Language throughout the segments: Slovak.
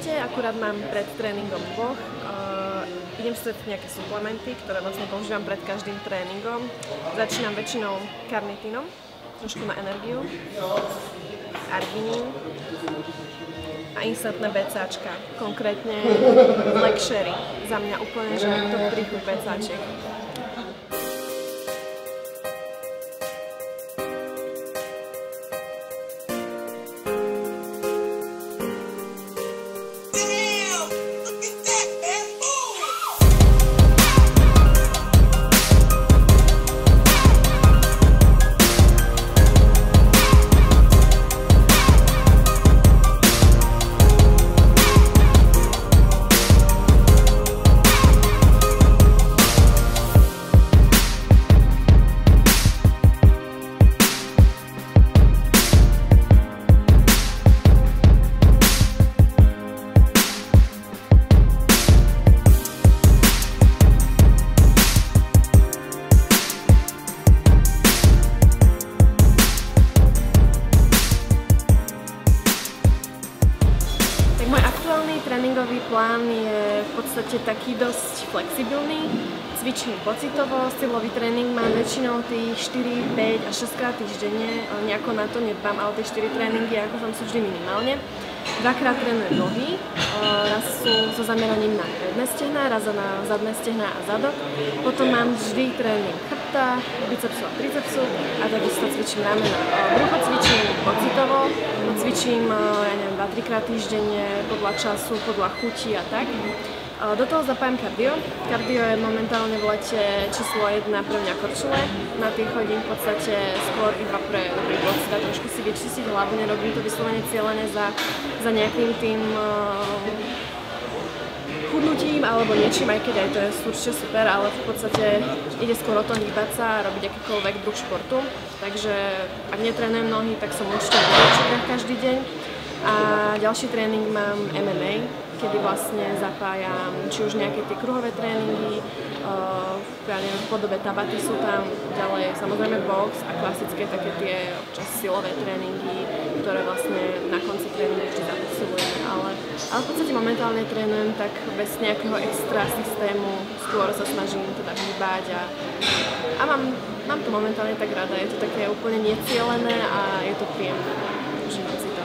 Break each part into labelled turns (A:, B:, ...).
A: určite, akurát mám pred tréningom dvoch. Idem si dať nejaké suplementy, ktoré vlastne používam pred každým tréningom. Začínam väčšinou karnitínom, trošku na energiu, arginín a instantné BCAčka, konkrétne Black Sherry. Za mňa úplne, že to príchuť BCAčiek. Tréningový plán je v podstate taký dosť flexibilný. Cvičím pocitovo, silový tréning mám väčšinou tých 4, 5 až 6 krát týždenne. Nejako na to nedbám, ale tie 4 tréningy ako som sú vždy minimálne. Dvakrát trénujem nohy, raz sú so zameraním na predné stehná, raz na zadné stehná a zadok. Potom mám vždy tréning chrbta, bicepsu a tricepsu a takisto cvičím ramena. Brucho cvičím pocitovo, cvičím, ja neviem, 2-3 krát týždenne, podľa času, podľa chuti a tak. Do toho zapájam kardio. Kardio je momentálne v lete číslo 1 pre mňa korčule. Na tých chodím v podstate skôr iba pre dobrý pocit a trošku si vyčistiť hlavu. Nerobím to vyslovene cieľene za nejakým tým chudnutím alebo niečím, aj keď aj to je určite super, ale v podstate ide skôr o to hýbať sa a robiť akýkoľvek druh športu. Takže ak netrénujem nohy, tak som určite na večerách každý deň. A ďalší tréning mám MMA, kedy vlastne zapájam či už nejaké tie kruhové tréningy, v podobe tabaty sú tam, ďalej samozrejme box a klasické také tie občas silové tréningy, ktoré vlastne na konci tréningu vždy zaposilujem, ale v podstate momentálne trénujem tak bez nejakého extra systému, skôr sa snažím teda hýbať a mám to momentálne tak rada, je to také úplne necielené a je to príjemné, užívam si to.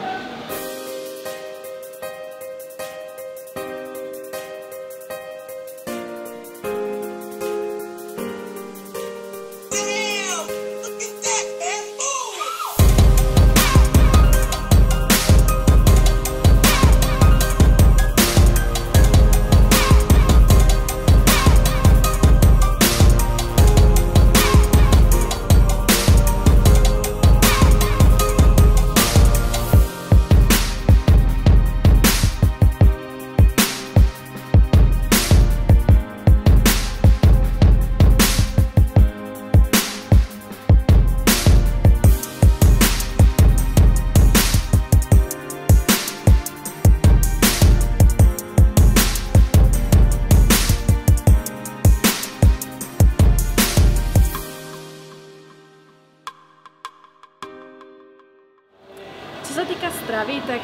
A: Čo sa týka stravy, tak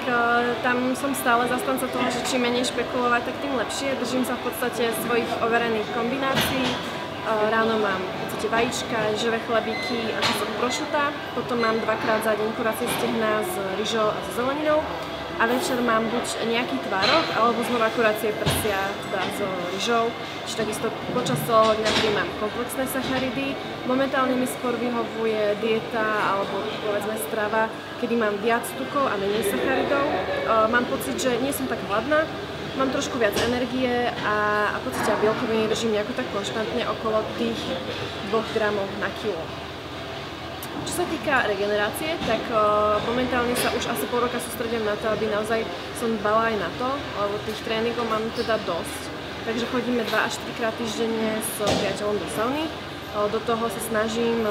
A: tam som stále zastanca toho, že čím menej špekulovať, tak tým lepšie. Držím sa v podstate svojich overených kombinácií. Ráno mám v podstate vajíčka, živé chlebíky a kúsok prošuta. Potom mám dvakrát za deň kuracie stehná s ryžou a s zeleninou. A večer mám buď nejaký tvárok, alebo znova kuracie prsia teda s ryžou. Čiže takisto počas celého dňa príjmam komplexné sacharidy. Momentálne mi skôr vyhovuje dieta alebo povedzme strava, kedy mám viac tukov a menej sacharidov. Mám pocit, že nie som tak hladná, mám trošku viac energie a v podstate bielkoviny držím nejako tak konštantne okolo tých 2 gramov na kilo. Čo sa týka regenerácie, tak momentálne sa už asi pol roka sústredím na to, aby naozaj som dbala aj na to, lebo tých tréningov mám teda dosť. Takže chodíme 2 až 4 krát týždenne s priateľom do sauny. Do toho sa snažím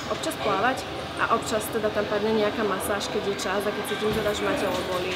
A: občas plávať a občas teda tam padne nejaká masáž, keď je čas a keď cítim teda, že ma telo bolí.